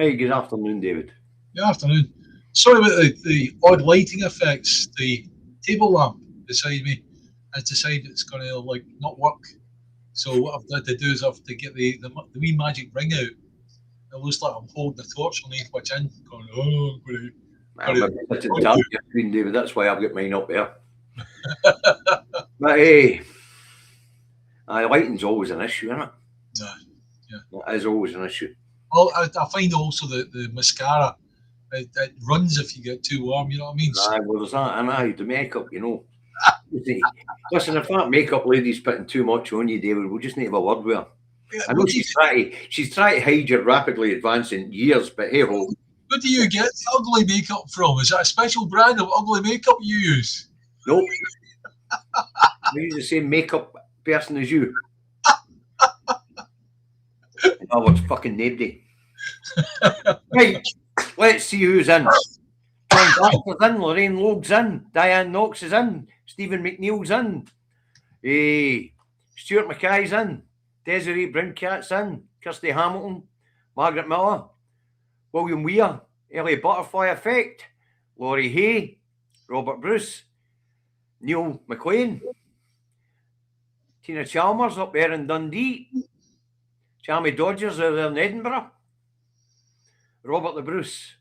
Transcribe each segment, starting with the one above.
Hey, good afternoon, David. Good afternoon. Sorry about the odd lighting effects. The table lamp beside me has decided it's going to not work. So what I've had to do is I have to get the wee magic ring out. It looks like I'm holding the torch underneath my chin, going, "Oh, I'm a bit in touch your screen, David. That's why I've got mine up there. But hey, lighting's always an issue, isn't it? Yeah. It is always an issue. Well, I find also the mascara, it runs if you get too warm, you know what I mean? Well, there's that, and the makeup, you know. Listen, if that makeup lady's putting too much on you, David, we'll just need to have a word with her. Yeah, I know she's trying to hide your rapidly advancing years, but hey ho. Where do you get the ugly makeup from? Is that a special brand of ugly makeup you use? Nope. We use the same makeup person as you. In other words, fucking nobody. Right, let's see who's in. John Baxter's in, Lorraine Logue's in, Diane Knox is in, Stephen McNeil's in, Stuart Mackay's in, Desiree Brincat's in, Kirsty Hamilton, Margaret Miller, William Weir, Ellie Butterfly Effect, Laurie Hay, Robert Bruce, Neil McLean, Tina Chalmers up there in Dundee, Jamie Dodgers over there in Edinburgh, Robert the Bruce,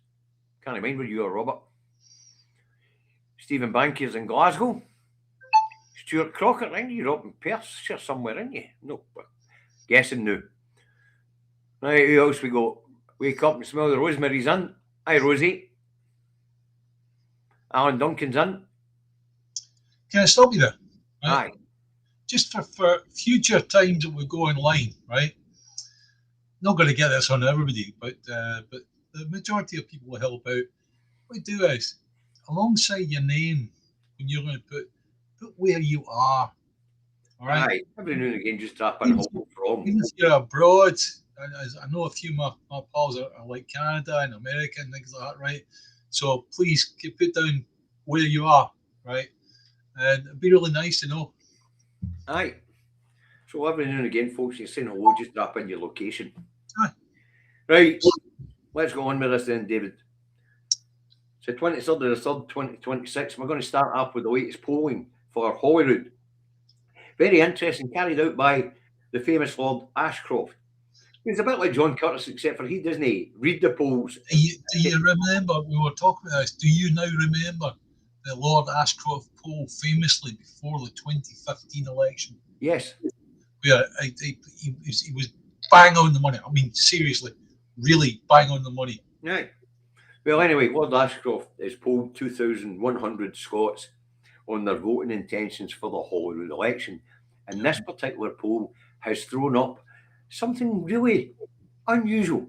can't mind where you are, Robert, Stephen Bankier's in Glasgow, Stuart Crockett, aren't you up in Perthshire somewhere, aren't you? No, guessing now. Right, who else we got? Wake up and smell the rosemary's in. Hi, Rosie. Alan Duncan's in. Can I stop you there? Right? Aye. Just for future times that we go online, right? Not going to get this on everybody, but the majority of people will help out. What we do is, alongside your name, when you're going to put where you are. All right. Aye. Every now and again, just drop in home from. Even if you're abroad, I know a few of my pals are like Canada and America and things like that, right? So please put down where you are, right? And it'd be really nice to know. Aye. So every now and again, folks, you're saying hello, just drop in your location. Aye. Right. Let's go on with this then, David. So 23rd of the 3rd, 2026, we're going to start off with the latest polling for Holyrood. Very interesting, carried out by the famous Lord Ashcroft. He's a bit like John Curtis, except for he doesn't read the polls. Do you remember, we were talking about this, do you now remember the Lord Ashcroft poll famously before the 2015 election? Yes. Where he was bang on the money. I mean, seriously, really bang on the money. Right. Well, anyway, Lord Ashcroft has polled 2,100 Scots on their voting intentions for the Holyrood election. And this particular poll has thrown up something really unusual.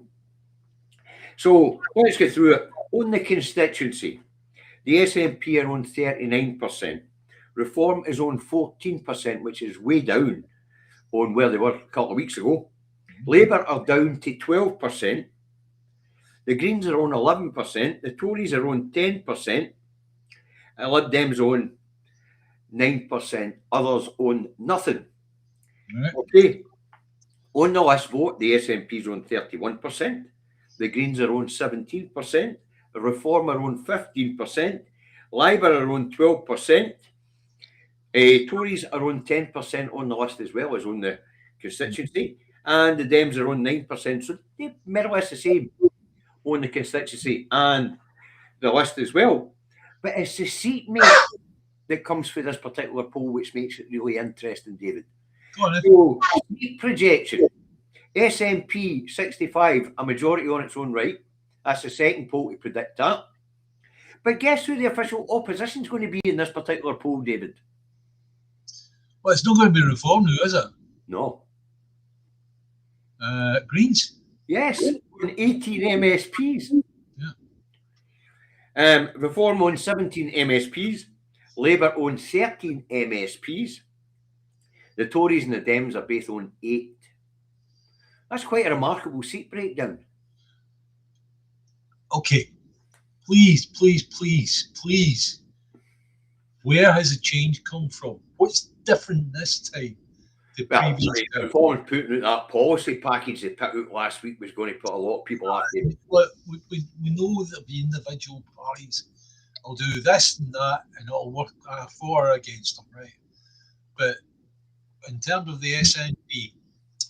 So let's get through it. On the constituency, the SNP are on 39%. Reform is on 14%, which is way down on where they were a couple of weeks ago. Labour are down to 12%. The Greens are on 11%. The Tories are on 10%. And Lib Dems on 9%. Others on nothing. Right. Okay. On the list vote, the SNP is on 31%. The Greens are on 17%. The Reform are on 15%. Labour are on 12%. Tories are on 10% on the list as well as on the constituency. And the Dems are on 9%. So they're more or less the same on the constituency and the list as well. But it's the seat mate that comes for this particular poll which makes it really interesting, David. So, seat projection. SNP 65, a majority on its own right. That's the second poll to predict that. But guess who the official opposition is going to be in this particular poll, David? Well, it's not going to be Reform now, is it? No. Greens? Yes, 18 MSPs. Yeah. Reform owns 17 MSPs. Labour owns 13 MSPs. The Tories and the Dems are both on 8. That's quite a remarkable seat breakdown. Okay. Please, please, please, please. Where has the change come from? What's different this time? the Well, previous. the Reformers putting out that policy package they put out last week was going to put a lot of people off. Look, we know that the individual parties will do this and that, and it'll work for or against them, right? But in terms of the SNP,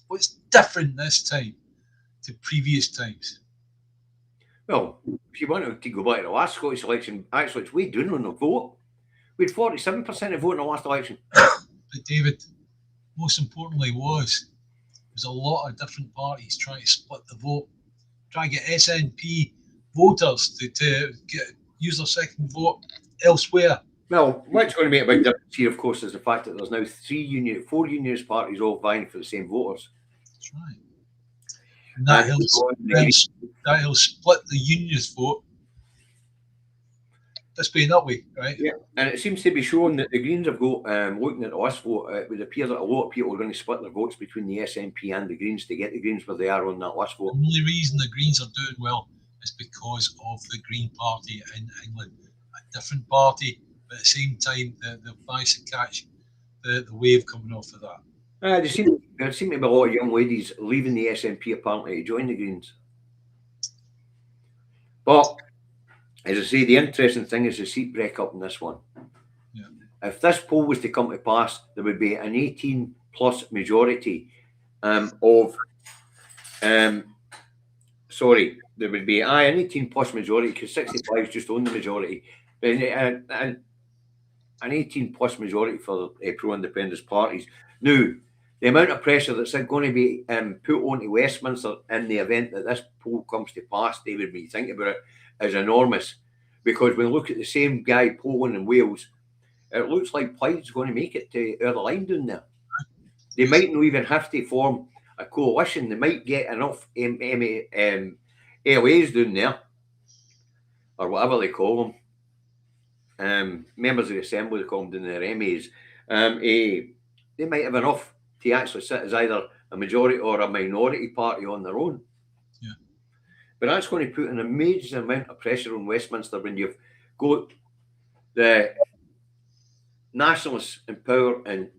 what's different this time to previous times? Well, if you want to go back to the last Scottish election, actually, it's way down on the vote. We had 47% of vote in the last election. But David, most importantly, there's a lot of different parties trying to split the vote, trying to get SNP voters to use their second vote elsewhere. Well, what's going to make a big difference here, of course, is the fact that there's now 4 unionist parties all vying for the same voters. That's right. And that'll split the unionist vote. Let's put it that way, right? Yeah, and it seems to be shown that the Greens have got, looking at the last vote, it would appear that a lot of people are going to split their votes between the SNP and the Greens to get the Greens where they are on that last vote. The only reason the Greens are doing well is because of the Green Party in England. A different party, but at the same time, they've managed to catch the wave coming off of that. There seem to be a lot of young ladies leaving the SNP apparently to join the Greens. But, as I say, the interesting thing is the seat break-up in this one. Yeah. If this poll was to come to pass, there would be an 18-plus majority there would be an 18-plus majority, because 65 just own the majority. An 18-plus majority for pro-independence parties. Now, the amount of pressure that's going to be put onto Westminster in the event that this poll comes to pass, David, when you think about it, is enormous. Because when we look at the same guy polling in Wales, it looks like Plaid's going to make it to the line down there. They might not even have to form a coalition. They might get enough LAs down there, or whatever they call them. Members of the Assembly, they call them down there, MAs. They might have enough to actually sit as either a majority or a minority party on their own. Yeah. But that's going to put an amazing amount of pressure on Westminster when you've got the Nationalists in power in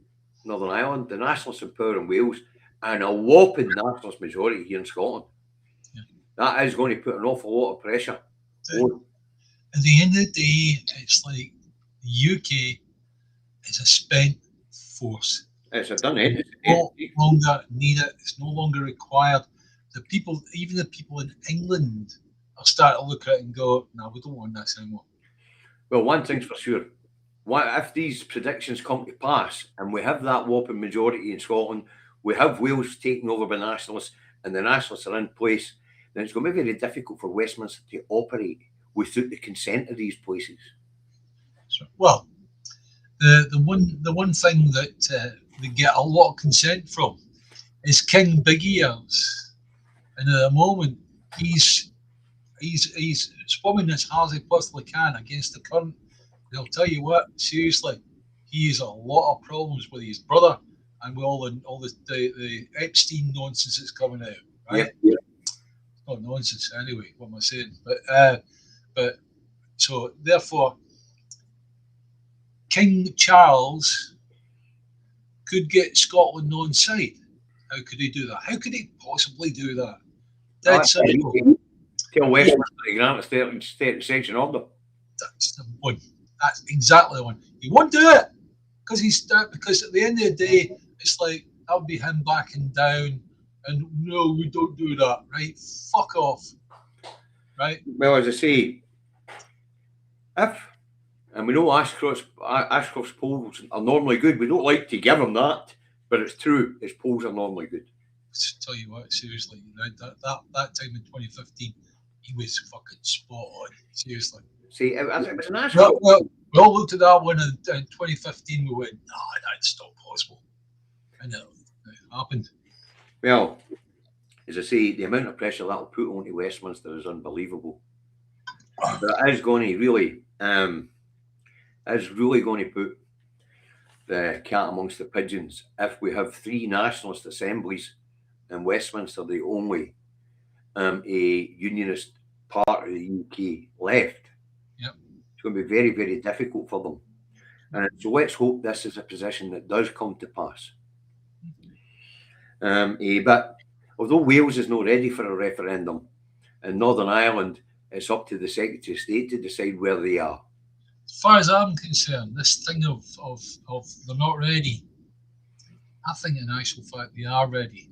Northern Ireland, the Nationalists in power in Wales, and a whopping Nationalist majority here in Scotland. Yeah. That is going to put an awful lot of pressure on. At the end of the day, it's like the UK is a spent force. It's a done it. It's no longer needed. It's no longer required. Even the people in England are starting to look at it and go, "No, we don't want this anymore." Well, one thing's for sure. If these predictions come to pass and we have that whopping majority in Scotland, we have Wales taken over by Nationalists and the Nationalists are in place, then it's going to be very difficult for Westminster to operate without the consent of these places. Well, the one thing that they get a lot of consent from is King Big Ears, and at the moment he's swimming as hard as he possibly can against the current. I'll tell you what, seriously, he has a lot of problems with his brother and with all the Epstein nonsense that's coming out. Right? Yeah. It's not nonsense anyway. What am I saying? But so therefore, King Charles could get Scotland on side. How could he do that? How could he possibly do that? That's simple. Tell Westminster to grant a state section order. That's the one. That's exactly the one. He won't do it because at the end of the day, it's like that would be him backing down. And no, we don't do that, right? Fuck off, right? Well, as I say, and we know Ashcroft's polls are normally good. We don't like to give him that, but it's true. His polls are normally good. Tell you what, seriously, that time in 2015, he was fucking spot on. Seriously. See, it was an Ashcroft. Well, we all looked at that one in 2015. We went, "No, that's not possible." I know it happened. Well, as I say, the amount of pressure that'll put onto Westminster is unbelievable. But it is going to really, going to put the cat amongst the pigeons if we have 3 nationalist assemblies in Westminster, the only a unionist part of the UK left. Yep. It's going to be very, very difficult for them. And so let's hope this is a position that does come to pass. But although Wales is not ready for a referendum, in Northern Ireland, it's up to the Secretary of State to decide where they are. As far as I'm concerned, this thing of they're not ready, I think in actual fact they are ready.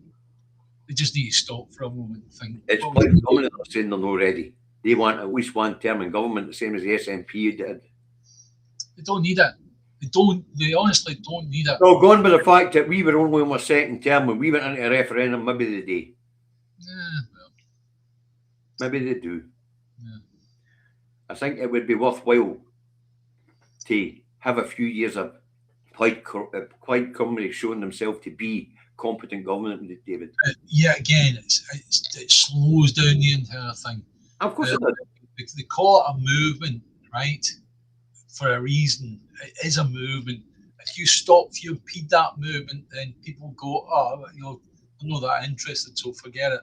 They just need to stop for a moment and think. It's quite common that they're saying they're not ready. They want at least one term in government, the same as the SNP did. They don't need it. They don't. They honestly don't need it. No, gone by the fact that we were only on our second term when we went into a referendum. Maybe they do. Yeah, well, Maybe they do. yeah. I think it would be worthwhile to have a few years of Plaid Cymru showing themselves to be competent government, David. Yeah, again, it slows down the entire thing. Of course it does. They call it a movement, right? For a reason. It is a movement. If you impede that movement, then people go, oh, I'm not that interested, so forget it.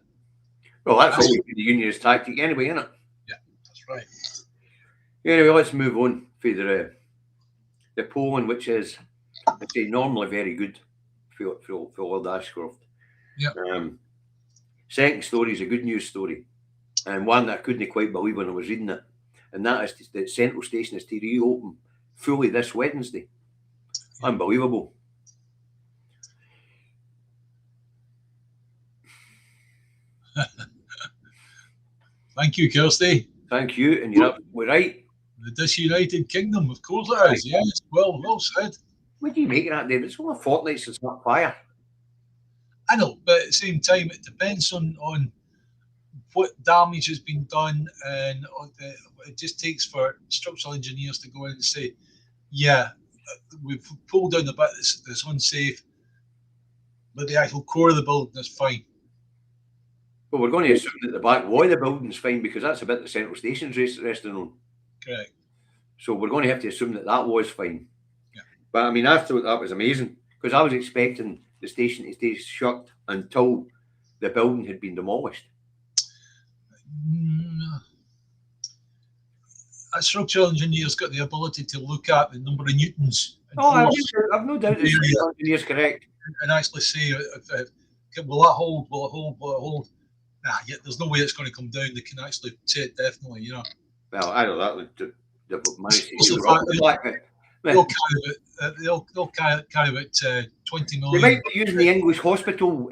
Well, that's always been the unionist tactic anyway, isn't it? Yeah, that's right. Anyway, let's move on for the polling, which is, I'd say, normally very good for Lord Ashcroft. Yeah. Second story is a good news story, and one that I couldn't quite believe when I was reading it, and that is that Central Station is to reopen fully this Wednesday. Yeah. Unbelievable. Thank you, Kirsty. Thank you, and you're absolutely right. The disunited kingdom, of course it is. Yes, well said. What do you make of that, David? It's only a fortnight since that fire. I know, but at the same time, it depends on what damage has been done, and it just takes for structural engineers to go in and say, yeah, we've pulled down the bit that's unsafe, but the actual core of the building is fine. Well, we're going to assume that the back wall of the building's fine because that's a bit the Central Station's resting on. Correct. So we're going to have to assume that was fine. Yeah. But I mean, I thought that was amazing because I was expecting the station to stay shut until the building had been demolished. A structural engineer's got the ability to look at the number of newtons. Oh, I've no doubt the structural engineer's correct. And actually say, will it hold? Will it hold? Will it hold? Nah, yeah, there's no way it's going to come down. They can actually say it definitely, you know. Well, I know that. They'll carry about 20 million. They might be using the English hospital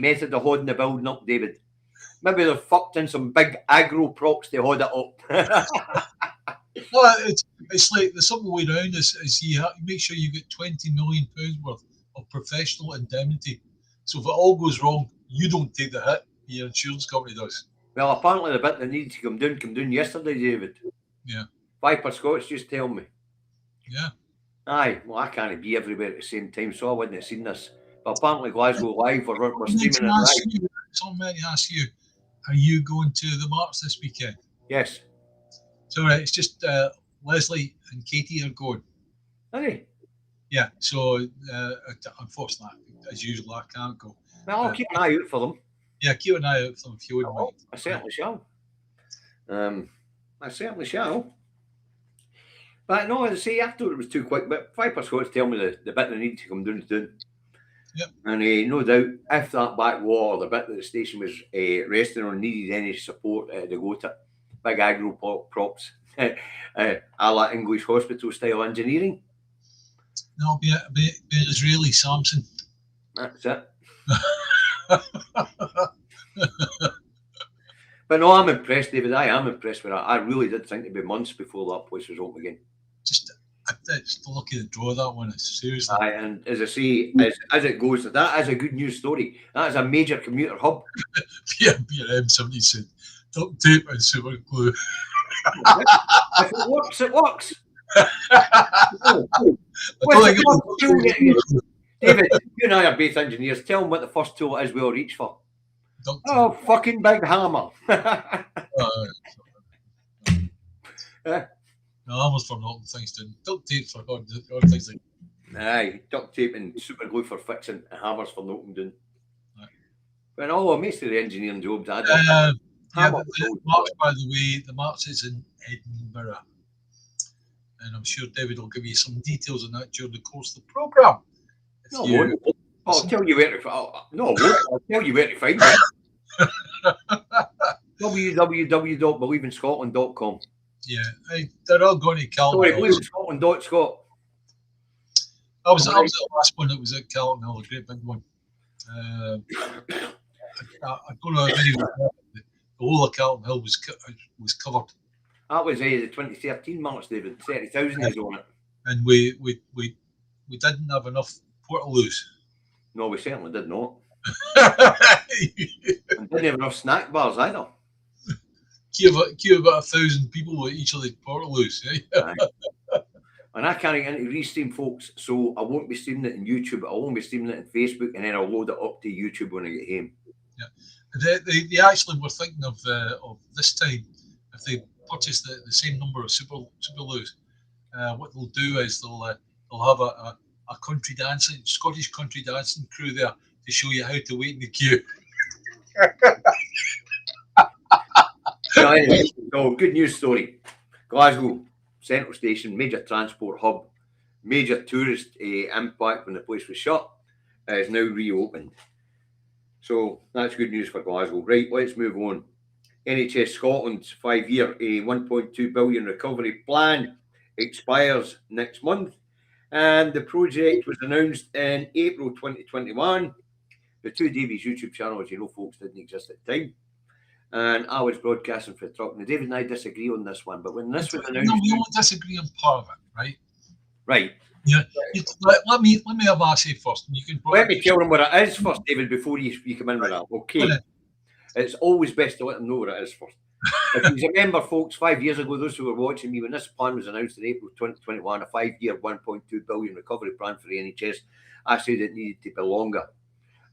method of holding the building up, David. Maybe they're fucked in some big aggro props to hold it up. Well, it's like the simple way around is you make sure you get £20 million worth of professional indemnity. So if it all goes wrong, you don't take the hit. Your insurance company does. Well, apparently the bit that needed to come down yesterday, David. Yeah. Viper Scots just tell me. Yeah. Aye, well, I can't be everywhere at the same time, so I wouldn't have seen this. But apparently Glasgow Live, we're streaming it live. Someone to ask you, are you going to the march this weekend? Yes. So it's just Leslie and Katie are going. Are they? Yeah, so unfortunately, as usual, I can't go. Well, I'll keep an eye out for them. Yeah, keep an eye out for them if you wouldn't mind. I certainly shall. I certainly shall. But no, as I say, I thought it was too quick. But Viper Scots tell me the bit they need to come down. Yep. And no doubt, if that back wall, the bit that the station was resting on, needed any support, they go to big aggro props, a la English hospital style engineering. No, be an Israeli Samson. That's it. But no, I'm impressed, David. I am impressed with that. I really did think it'd be months before that place was open again. Just it's the luck of the draw, that one. It's seriously. Aye, and as I say, as it goes, that is a good news story. That is a major commuter hub. Yeah, BRM somebody said duct tape and super glue. If it works, it works. David, you and I are both engineers. Tell them what the first tool is we'll reach for. Oh, fucking big hammer. No, hammers for knocking things down. Duct tape for hard things like. Aye, duct tape and super glue for fixing, and hammers for knocking down. But most of the engineering jobs I did. Yeah, the march, by the way, the march is in Edinburgh, and I'm sure David will give you some details on that during the course of the programme. I'll tell you where to I'll tell you where to find it. www.believinscotland.com. Yeah, they're all going to Calton Sorry, Hill. believinscotland.scot. I was the last one that was at Calton Hill, a great big one. I don't know how many were there, but the whole of Calton Hill was covered. That was the 2013 March, David. 30,000 is on it. And we didn't have enough Portaloos. No, we certainly did not. Queue And didn't have enough snack bars either. about 1,000 people with each of the Portaloos. Eh? And I can't get into restream, folks, so I won't be streaming it on YouTube. I'll only be streaming it on Facebook, and then I'll load it up to YouTube when I get home. Yeah, they actually were thinking of this time, if they purchase the same number of Superloos, what they'll do is they'll have a Scottish country dancing crew there to show you how to wait in the queue. Anyway, so good news story. Glasgow Central Station, major transport hub, major tourist impact when the place was shut, is now reopened. So that's good news for Glasgow. Right, let's move on. NHS Scotland's 5-year £1.2 billion recovery plan expires next month, and the project was announced in April 2021. The Two Davies YouTube channel, as you know, folks, didn't exist at the time, and I was broadcasting for the truck. Now, David and I disagree on this one, but when this was announced, no, we don't disagree on part of it, right? Right. Yeah. Let me have my say first. And you can let me tell them what it is first, David, before you come in with that. Okay. It's always best to let them know what it is first. If you remember, folks, 5 years ago, those who were watching me, when this plan was announced in April 2021, a 5-year £1.2 billion recovery plan for the NHS, I said it needed to be longer,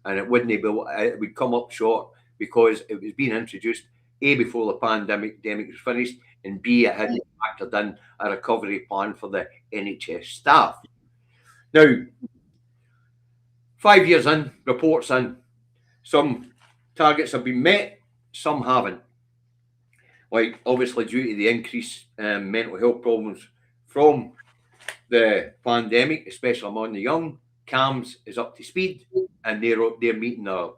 and it wouldn't be. It would come up short because it was being introduced A, before the pandemic was finished, and B, it hadn't factored in a recovery plan for the NHS staff. Now, 5 years in, reports in, some targets have been met, some haven't. Like, obviously, due to the increased mental health problems from the pandemic, especially among the young, CAMHS is up to speed, and they're meeting a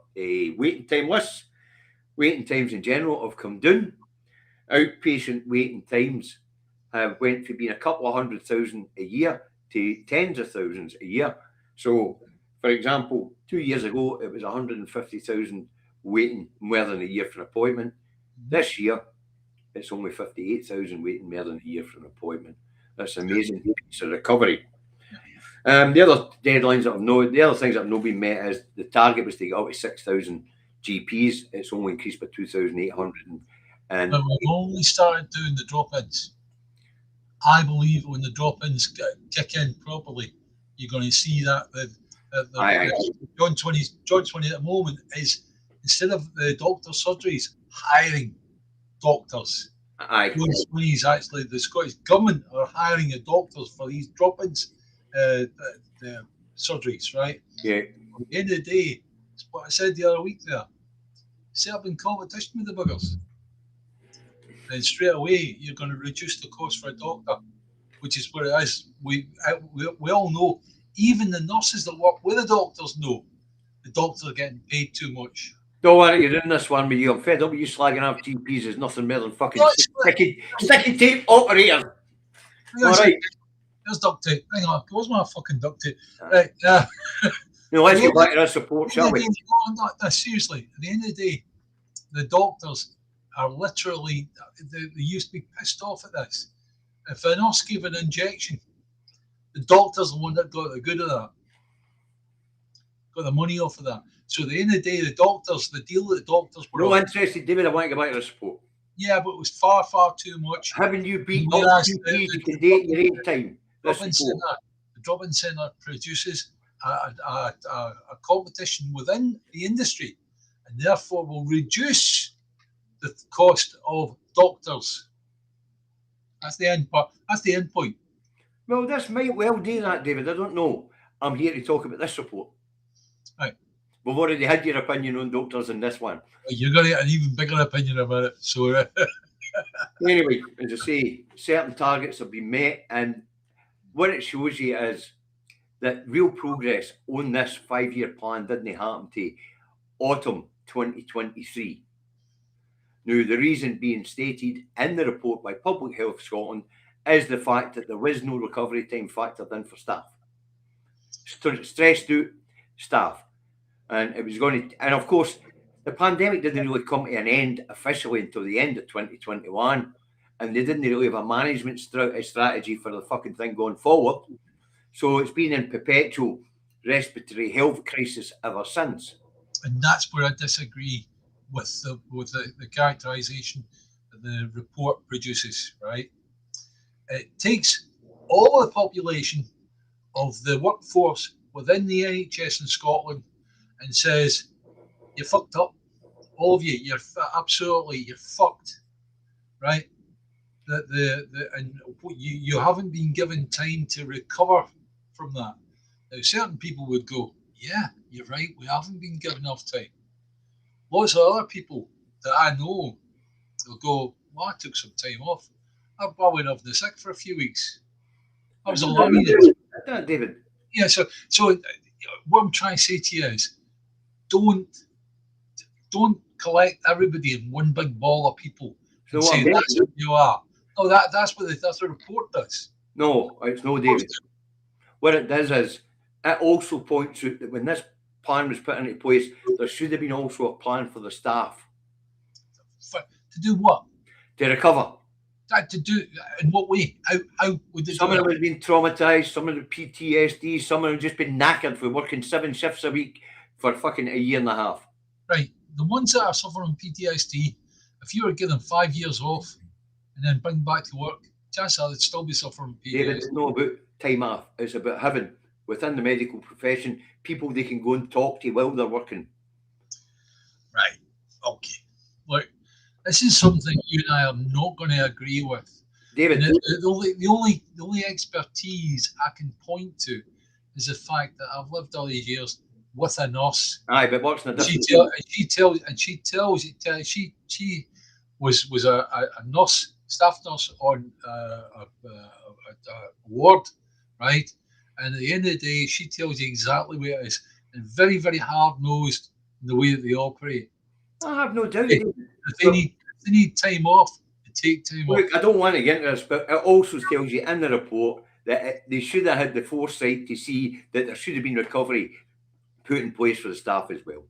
waiting time list. Waiting times in general have come down. Outpatient waiting times have went from being a couple of 100,000 a year to tens of thousands a year. So, for example, 2 years ago, it was 150,000 waiting more than a year for an appointment. This year, it's only 58,000 waiting more than a year for an appointment. That's amazing piece of recovery. The other deadlines the other things that have not been met is the target was to get up to 6,000 GPs. It's only increased by 2,800. And we've only started doing the drop-ins. I believe when the drop-ins kick in properly, you're going to see that John 20 at the moment is, instead of the doctor surgeries hiring doctors, John 20 is actually the Scottish government are hiring the doctors for these drop-ins the surgeries, right? Yeah. At the end of the day, it's what I said the other week there. Set up in competition with the buggers. And straight away, you're going to reduce the cost for a doctor, which is what it is. We all know, even the nurses that work with the doctors know the doctors are getting paid too much. Don't worry, you're doing this one with you. I'm fed up with you slagging off GPs as nothing more than fucking sticky tape operators. All right. There's duct tape. Hang on, where's my fucking duct tape? Right. No, let's get back to this support, shall we? No, seriously, at the end of the day, the doctors are literally, they used to be pissed off at this. If a nurse gave an injection, the doctor's the one that got the good of that, got the money off of that. So at the end of the day, the deal that the doctors were no interested, David. I want to get back to the support. Yeah, but it was far, far too much. Haven't you beat up GPs you can date in your own time? The drop-in centre produces a competition within the industry, and therefore will reduce the cost of doctors. That's the end part. That's the end point. Well, this might well do that, David. I don't know. I'm here to talk about this support. Right. We've already had your opinion on doctors in this one. You're going to get an even bigger opinion about it. So anyway, as I say, certain targets have been met, and what it shows you is that real progress on this 5-year plan didn't happen to autumn 2023. Now, the reason being stated in the report by Public Health Scotland is the fact that there was no recovery time factored in for staff. Stressed out staff. And it was going to, and of course, the pandemic didn't really come to an end officially until the end of 2021. And they didn't really have a management strategy for the fucking thing going forward. So it's been in perpetual respiratory health crisis ever since. And that's where I disagree with the characterisation that the report produces, right? It takes all the population of the workforce within the NHS in Scotland and says, you're fucked up. All of you, you're fucked, right? And you haven't been given time to recover from that. Now, certain people would go, yeah, you're right, we haven't been given enough time. Lots of other people that I know will go, well, I took some time off. I went off the sick for a few weeks. I was all I needed. David. Yeah, so what I'm trying to say to you is, don't collect everybody in one big ball of people and say that's what you are. No, that's what the report does. No, it's no, David. What it does is it also points out that when this plan was put into place, there should have been also a plan for the staff. To do what? To recover. To do in what way? How would they? Some of them have been traumatised, some of them PTSD, some of them have just been knackered for working 7 shifts a week for fucking a year and a half. Right. The ones that are suffering PTSD, if you were given them 5 years off and then bring back to work, chances are they'd still be suffering PTSD. David, it's not about time off. It's about having, within the medical profession, people they can go and talk to while they're working. Right. Okay. Look, this is something you and I are not going to agree with. David, the only expertise I can point to is the fact that I've lived all these years with a nurse. Aye, but what's the difference? She was a nurse, staff nurse on a ward, right? And at the end of the day, she tells you exactly where it is, and very, very hard nosed in the way that they operate. I have no doubt. If they need time off, they take time off. I don't want to get into this, but it also tells you in the report that they should have had the foresight to see that there should have been recovery put in place for the staff as well.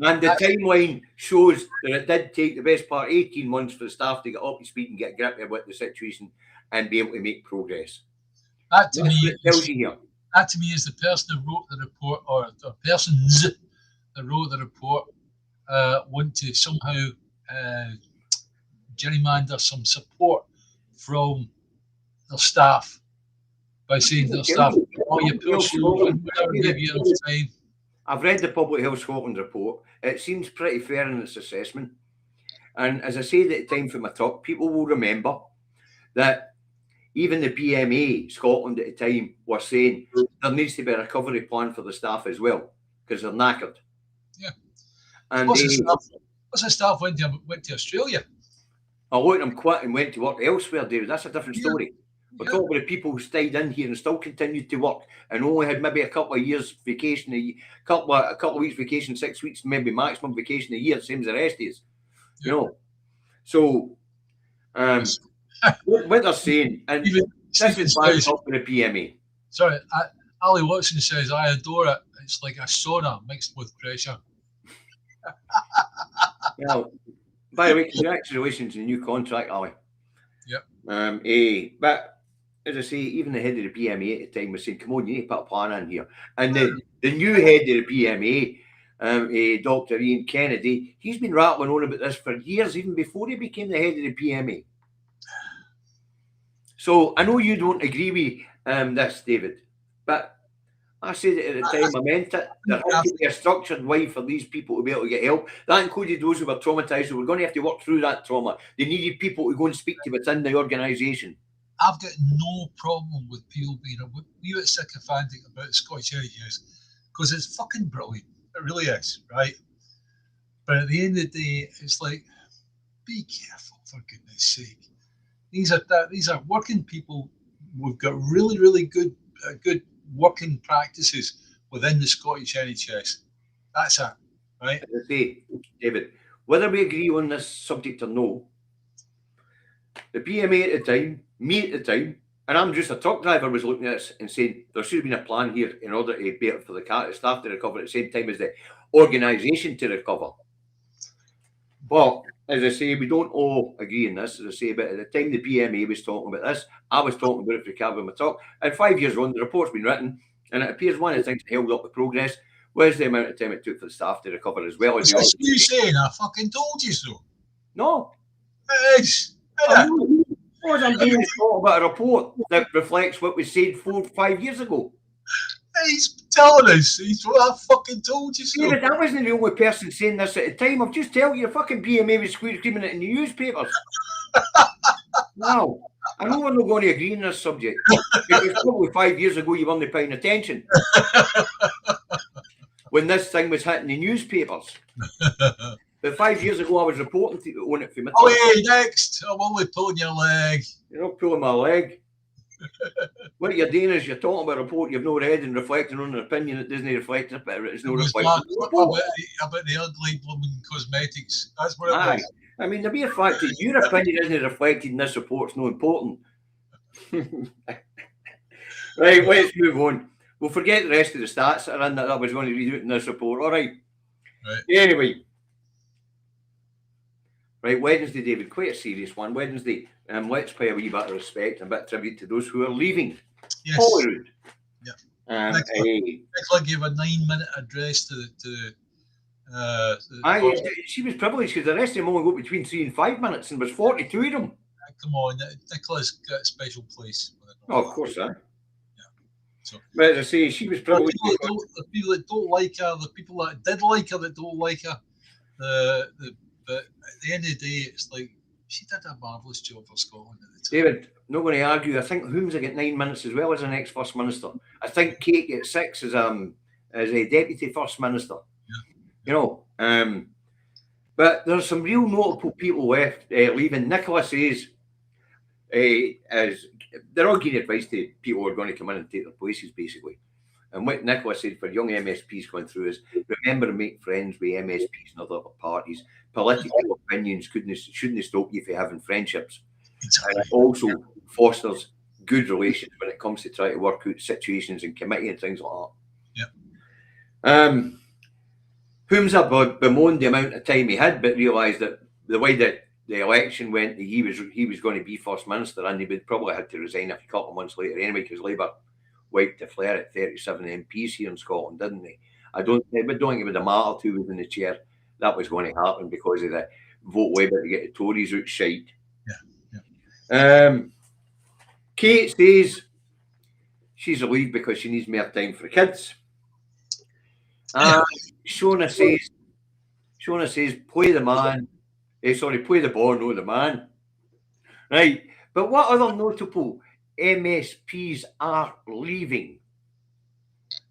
And the timeline shows that it did take the best part 18 months for the staff to get up to speed and get a grip with the situation and be able to make progress. That to me is the person that wrote the report, or the persons that wrote the report, want to somehow gerrymander some support from their staff by saying to their staff, "Oh, you poor soul, we never give you enough time." I've read the Public Health Scotland report. It seems pretty fair in its assessment. And as I said at the time for my talk, people will remember that even the PMA Scotland at the time were saying there needs to be a recovery plan for the staff as well, because they're knackered. Yeah. And what's the staff went to Australia? A lot of them quit and went to work elsewhere, David. That's a different story. We're talking about the people who stayed in here and still continued to work and only had maybe a couple of years vacation, a couple of weeks vacation, 6 weeks, maybe maximum vacation a year, same as the rest is. You know. So what they're saying, and this is backed up with the PMA. Sorry, Ali Watson says, I adore it. It's like a sauna mixed with pressure. Well, by the way, congratulations on the new contract, Ali. Yep. But as I say, even the head of the PMA at the time was saying, come on, you need to put a plan in here. And the new head of the PMA, Dr. Ian Kennedy, he's been rattling on about this for years, even before he became the head of the PMA. So I know you don't agree with this, David, but I said it at the time, I meant it. There has to be a structured way for these people to be able to get help. That included those who were traumatised, who were going to have to work through that trauma. They needed people to go and speak to within the organisation. I've got no problem with people being a wee bit sycophantic about Scottish NHS, because it's fucking brilliant. It really is, right? But at the end of the day, it's like, be careful, for goodness sake. These are working people. We've got really, really good working practices within the Scottish NHS. That's it, right? As I say, David, whether we agree on this subject or no, the PMA at the time, me at the time, and I'm just a truck driver, was looking at this and saying there should have been a plan here in order to be able for the staff to recover at the same time as the organisation to recover. But as I say, we don't all agree on this. As I say, but at the time the PMA was talking about this, I was talking about it for cabin my talk. And 5 years on, the report's been written, and it appears one of the things that held up the progress was the amount of time it took for the staff to recover as well. Is this you saying I fucking told you so? No. It is. What I'm doing is talking about a report that reflects what was said 4 or 5 years ago. He's telling us. He's what I fucking told you so. David, I wasn't the only person saying this at the time. I've just told you, the fucking PMA was screaming it in the newspapers. Now, I know we're not going to agree on this subject because probably 5 years ago you weren't paying attention when this thing was hitting the newspapers. But 5 years ago I was reporting on it for my. Oh, hey, next. I'm only pulling your leg. You're not pulling my leg. What you're doing is you're talking about a report you've not read and reflecting on an opinion that doesn't reflect it, but it's no reflection. About the ugly blooming cosmetics. That's what it was. I mean, the mere fact that your opinion isn't reflected in this report's no important. Right, let's move on. We'll forget the rest of the stats that are in that I was going to read out in this report. All right. Anyway. Right, Wednesday, David, quite a serious one. Wednesday, let's pay a wee bit of respect and a bit of tribute to those who are leaving Holyrood. Yeah. Nicola gave a 9-minute address to she was privileged because the rest of them only go between 3 and 5 minutes, and there was 42 of them. Come on, Nicola's got a special place. Oh, of course, Yeah. So, but as I say, she was privileged. The people that don't like her, the people that did like her that don't like her, but at the end of the day, it's like she did a marvellous job for Scotland at the time. David, not going to argue. I think Holmes will get 9 minutes as well as an ex-First Minister. I think Kate gets 6 as a Deputy First Minister. Yeah. You know, but there's some real notable people left leaving. Nicola says, as they're all giving advice to people who are going to come in and take their places, basically. And what Nicola said for young MSPs going through is remember to make friends with MSPs and other parties. Political opinions shouldn't stop you from having friendships. Exactly. And it also fosters good relations when it comes to trying to work out situations in committee and things like that. Yeah. Humza bemoaned the amount of time he had, but realised that the way that the election went, he was going to be First Minister, and he would probably have to resign a couple of months later anyway, because Labour wiped the flare at 37 MPs here in Scotland, didn't they? I don't think it would have mattered who was in the chair. That was going to happen because of the vote Labour to get the Tories out shite. Yeah. Kate says she's relieved because she needs more time for the kids. Shona says, play the man. Play the ball, no the man. Right. But what other notable MSPs are leaving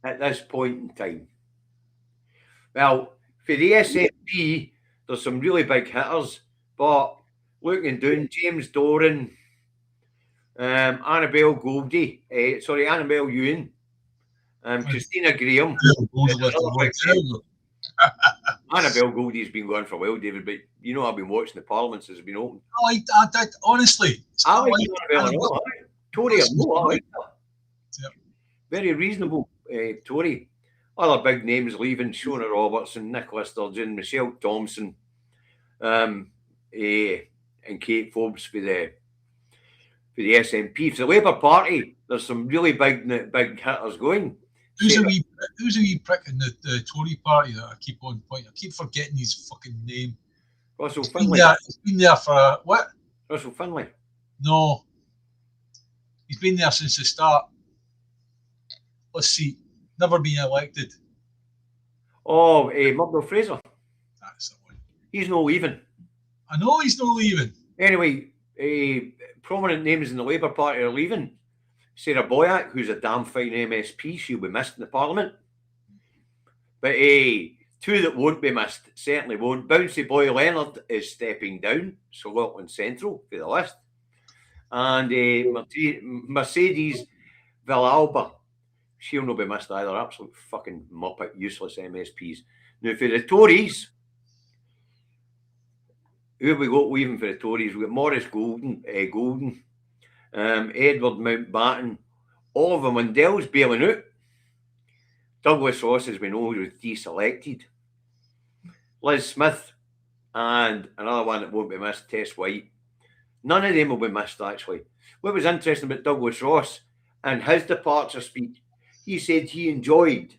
at this point in time? Well, for the SNP, there's some really big hitters, but looking down, James Doran, Annabelle Ewan, Christina Graham. Annabelle Goldie's been going for a while, David, but you know I've been watching the Parliament since it's been open. I did, honestly. I like Annabelle. Tory, I like her. Yep. Very reasonable Tory. Other big names leaving: Shona Robertson, Nicola Sturgeon, Michelle Thompson, and Kate Forbes for the SNP. For the Labour Party, there's some really big hitters going. Who's a wee prick in the Tory party that I keep on pointing? I keep forgetting his fucking name. Russell Finlay. He's been there for what? Russell Finlay. No. He's been there since the start. Let's see. Never been elected. Oh, Murdo Fraser. That's the one. He's not leaving. I know he's not leaving. Anyway, prominent names in the Labour Party are leaving. Sarah Boyack, who's a damn fine MSP, she'll be missed in the Parliament. But two that won't be missed, certainly won't. Bouncy Boy Leonard is stepping down, Scotland Central for the list. And Mercedes Villalba, She'll not be missed either. Absolute fucking muppet, useless MSPs. Now, for the Tories, who have we got leaving for the Tories? We've got Maurice Golden, Edward Mountbatten, Oliver Mundell's bailing out. Douglas Ross, as we know, was deselected. Liz Smith and another one that won't be missed, Tess White. None of them will be missed, actually. What was interesting about Douglas Ross and his departure speech, he said he enjoyed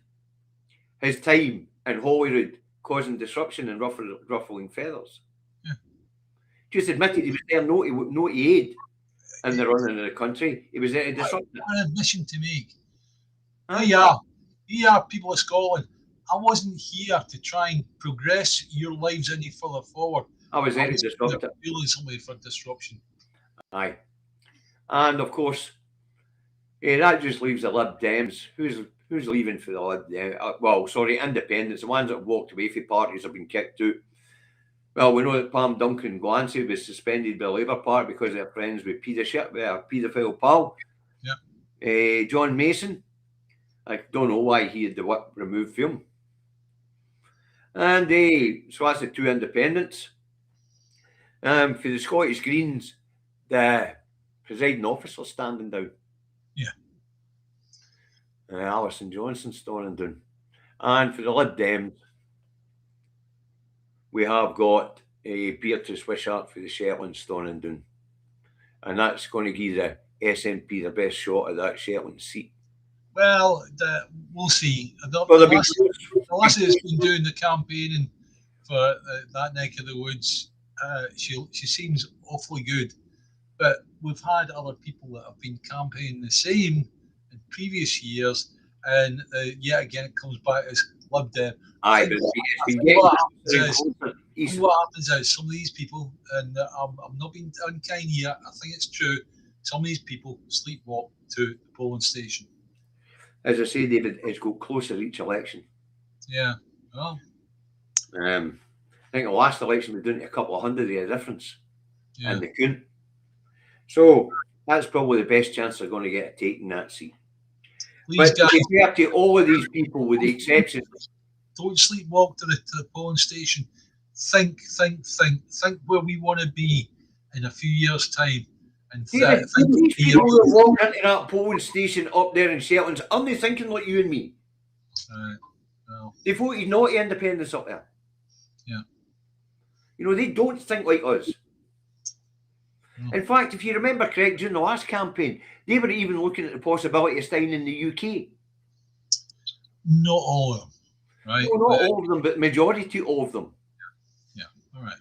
his time in Holyrood causing disruption and ruffling feathers. Yeah. Just admitted he was there no aid in the running of the country. He was there to disrupt it. An admission to make. We are people of Scotland. I wasn't here to try and progress your lives any further forward. I was there to disrupt it. Feeling somebody for disruption. Aye. And of course, that just leaves the Lib Dems. Who's leaving for the Lib Dems? Independents. The ones that have walked away from parties have been kicked out. Well, we know that Pam Duncan Glancy was suspended by the Labour Party because they're friends with paedophile pal. Yeah. John Mason. I don't know why he had the whip removed from him. And so that's the two independents. For the Scottish Greens, the presiding officer standing down. Yeah. Alison Johnson standing down. And for the Lib Dems, we have got Beatrice Wishart for the Shetland standing down. And that's going to give the SNP the best shot at that Shetland seat. Well, we'll see. The lassie that's been doing the campaigning for that neck of the woods, she seems awfully good. But we've had other people that have been campaigning the same in previous years, and yet again it comes back as Lib Dem. Aye, but what happens is some of these people, and I'm not being unkind here, I think it's true, some of these people sleepwalk to the polling station. As I say, David, it's got closer each election. Yeah. Well. I think the last election was down to a couple of hundred of a difference. Yeah. And they couldn't. So that's probably the best chance they're going to get at taking that seat. Please, but to be fair to all of these people, with the exception, don't sleepwalk to the polling station. Think where we want to be in a few years' time. And David, these people who are walking into that polling station up there in Shetlands, aren't they thinking like you and me? No. They voted not to independence up there. Yeah. You know, they don't think like us. No. In fact, if you remember correct, during the last campaign, they were even looking at the possibility of staying in the UK. Not all of them, right? No, not all of them, but majority of them. Yeah, all right.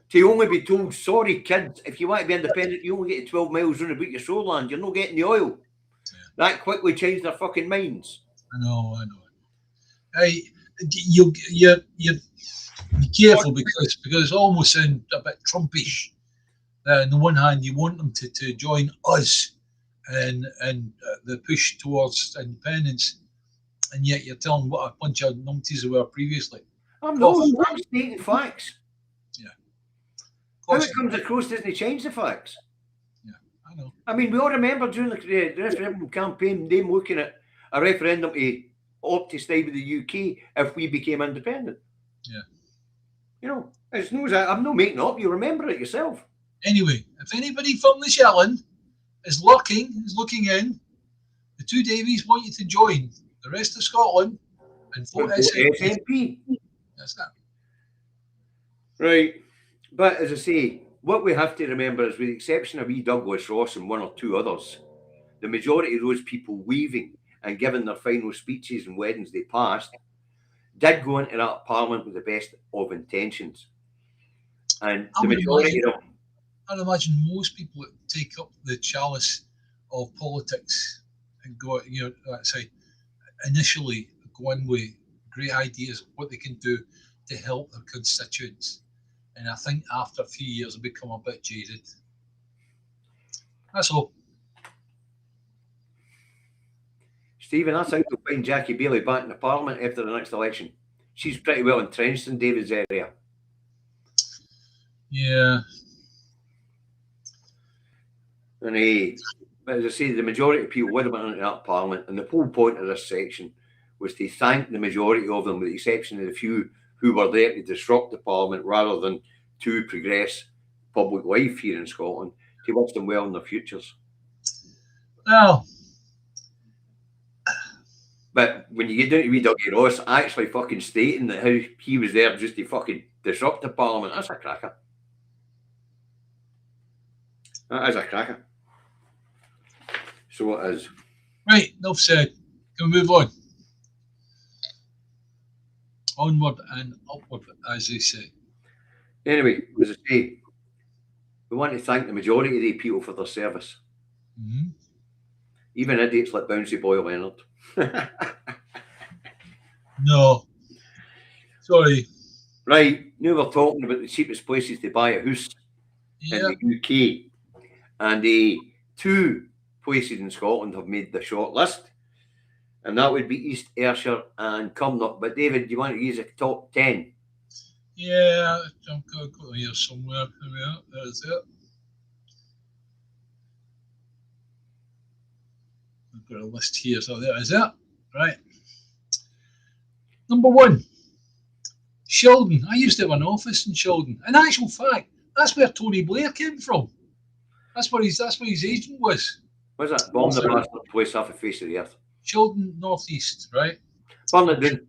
To only be told, sorry, kids, if you want to be independent, you only get 12 miles round about your shoreland. You're not getting the oil. Yeah. That quickly changed their fucking minds. I know. Hey, you be careful because it's almost sound a bit Trumpish. On the one hand, you want them to join us and the push towards independence, and yet you're telling what a bunch of numpties they were previously. I'm not stating facts. Yeah. How it comes across doesn't change the facts. Yeah, I know. I mean, we all remember during the referendum campaign, them looking at a referendum to opt to stay with the UK if we became independent. Yeah. You know, it's no, I'm not making up. You remember it yourself. Anyway, if anybody from the Shetland is looking in, the Two Davies want you to join the rest of Scotland and vote SNP. That's that. Right. But as I say, what we have to remember is, with the exception of Douglas Ross and one or two others, the majority of those people leaving and giving their final speeches and weddings they passed did go into that parliament with the best of intentions. And the majority of them, I'd imagine most people that take up the chalice of politics and go, let's say, initially go in with great ideas of what they can do to help their constituents. And I think after a few years, they become a bit jaded. That's all. Stephen, I think we'll find Jackie Bailey back in the parliament after the next election. She's pretty well entrenched in David's area. Yeah. And But as I say, the majority of people would have went into that Parliament, and the whole point of this section was to thank the majority of them, with the exception of the few who were there to disrupt the Parliament rather than to progress public life here in Scotland, to wish them well in their futures. Well, but when you get down to wee Dougie Ross actually fucking stating that how he was there just to fucking disrupt the Parliament, that's a cracker. That is a cracker. So it is. Right, enough said. Can we move on? Onward and upward, as they say. Anyway, as I say, we want to thank the majority of the people for their service. Mm-hmm. Even idiots like Bouncy Boy Leonard. No. Sorry. Right, now we're talking about the cheapest places to buy a house in the UK. And two places in Scotland have made the short list. And that would be East Ayrshire and Cumnock. But David, do you want to use a top 10? Yeah, I've got here somewhere. There we are. There's it. I've got a list here, so there is it. Right. Number 1, Sheldon. I used to have an office in Sheldon. In actual fact, that's where Tony Blair came from. That's where his agent was. What's that? Bomb the bastard place off the face of the earth. Sheldon Northeast, right? Burn it down.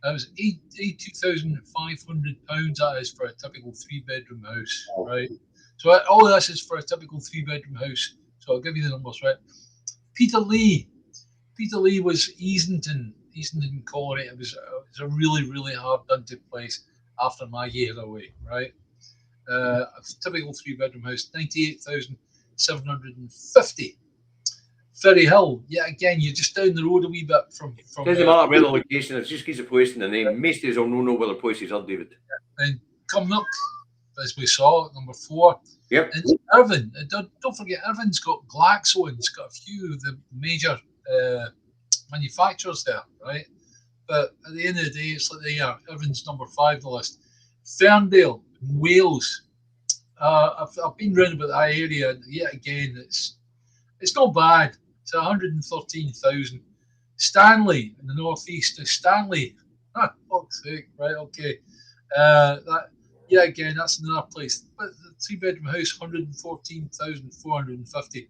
That was £82,500. That is for a typical 3-bedroom house, right? So all of this is for a typical 3-bedroom house. So I'll give you the numbers, right? Peter Lee was Easington Colony. It was a really, really hard done to place after my year away, right? A typical 3-bedroom house, 98,750. Ferry Hill, yeah, again, you're just down the road a wee bit from doesn't matter where the location is, just gives a place in the name. Most of us will know where the places are, David. And Cumnock, as we saw, number 4. Yep. And Irvine, don't forget, Irvine's got Glaxo, and it's got a few of the major manufacturers there, right? But at the end of the day, it's like Irvine's number 5 on the list. Ferndale, Wales. I've been round about that area, and yet again, it's not bad. It's 113,000. Stanley in the northeast. Stanley, fuck's sake, right? Okay. Again, that's another place. But the 3-bedroom house, 114,450.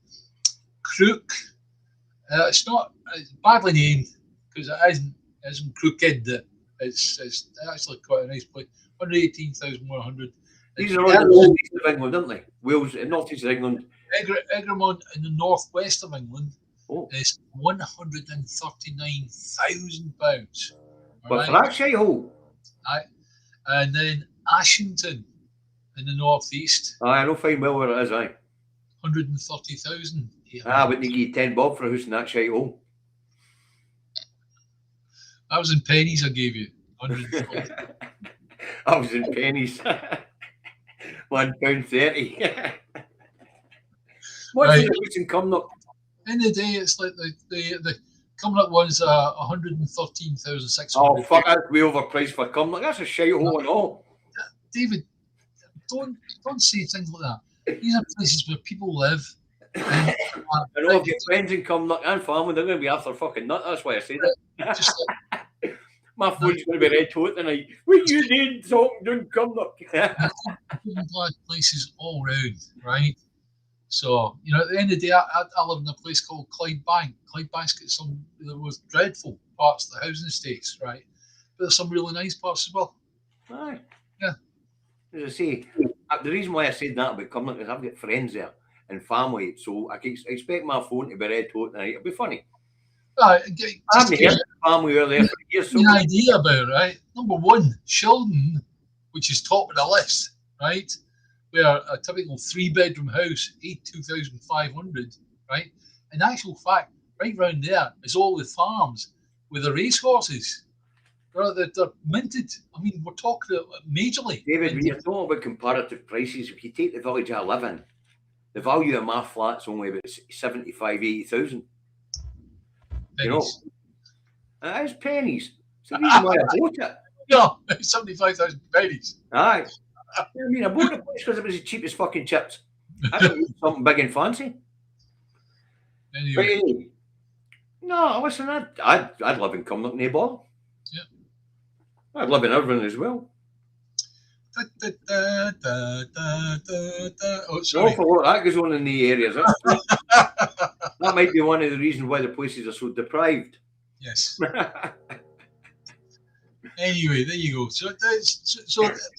Crook. It's badly named because it isn't crooked. It's actually quite a nice place. 118,100. These are all the northeast of England, aren't they? Wales, northeast of England. Egremont in the northwest of England is £139,000. But for that shite hole. And then Ashington in the northeast. I know fine well where it is, 130,000. I wouldn't give you 10 bob for a house in that shite hole. That was in pennies I gave you. 140. I was in pennies. £1.30. What's the house in Cumnock? In the day, it's like the Cumnock one's 113,600. Oh fuck! That's way overpriced for Cumnock. That's a shite hole and all. David, don't say things like that. These are places where people live. I know if your friends in Cumnock and family, they're going to be after fucking nut. That's why I say that. Just my phone's going to be red hot tonight. What you doing talking down Cumnock? places all round, right? So, at the end of the day, I live in a place called Clydebank. Clydebank's got there was dreadful parts of the housing estates, right? But there's some really nice parts as well. Aye. Yeah. As I say, the reason why I said that about Cumnock is I've got friends there and family, so I can expect my phone to be red hot tonight. It'll be funny. I haven't heard family were there for years. So an idea about it, right? Number 1, Sheldon, which is top of the list, right? Where a typical 3-bedroom house, 82,500, right? In actual fact, right round there is all the farms with the racehorses. They're minted. I mean, we're talking majorly. David, when you're talking about comparative prices, if you take the village I live in, the value of my flat's only about 75,000, 80,000. You know, that is pennies. It's the reason why I bought it. No, 75,000 pennies. Aye. I mean, I bought the place because it was the cheapest fucking chips. I didn't need something big and fancy. Anyway. Hey, no, listen, I'd live in Cumnock, no bother. Yeah. I'd live in Irvine as well. Oh, An sorry. awful lot that goes on in the areas. That might be one of the reasons why the places are so deprived. Yes. Anyway, there you go. So there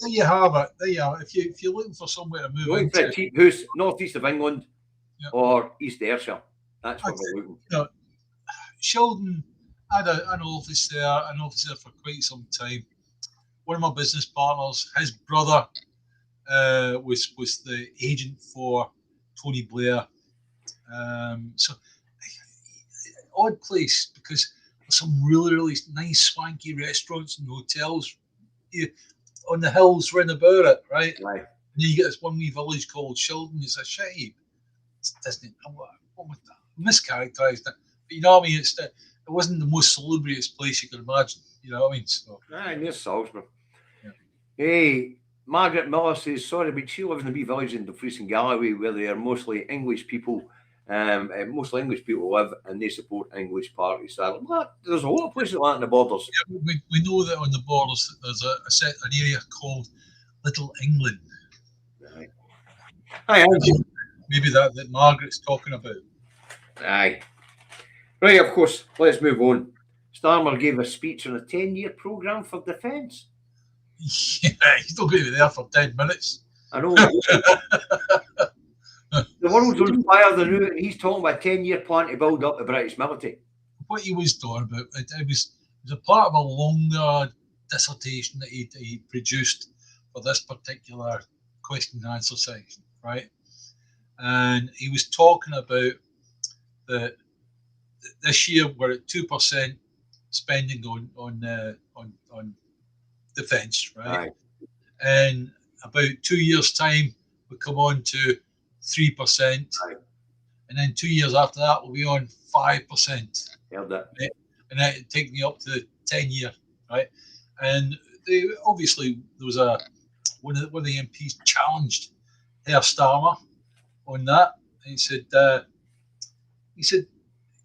you have it. There you have it. If you're looking for somewhere to move Looking for into, a cheap house, northeast of England yeah, or East Ayrshire. That's what that's we're it. looking. You know, Sheldon had an office there for quite some time. One of my business partners, his brother, was the agent for Tony Blair. So odd place because there's some really nice swanky restaurants and hotels on the hills round about it, right? Right. And then you get this one wee village called Sheldon. It's a shame. It doesn't. What was that? Mischaracterized it. But you know what I mean? It wasn't the most salubrious place you could imagine. You know what I mean? So, Near Salisbury. Yeah. Hey, Margaret Miller says, sorry, but she lives in a wee village in Dumfries and Galloway where they are mostly English people. Mostly English people live and they support English parties. So there's a lot of places like that in the borders. yeah, we know that on the borders that there's an area called Little England. Right. Aye, Maybe that Margaret's talking about. aye. Right, of course, let's move on. Starmer gave a speech on a 10-year programme for defence. Yeah, he's not going to be there for 10 minutes. I know. The world's on fire, the new, and he's talking about a 10-year plan to build up the British military. What he was talking about, it was a part of a longer dissertation that he produced for this particular question and answer section, right? And he was talking about this year we're at 2% spending on defence, right? Aye. And about 2 years' time, we come on to 3%, and then 2 years after that, we'll be on 5%. Heard that. Right? And that would take me up to the 10-year, right? And obviously there was one of the MPs challenged Herr Starmer on that. And he said,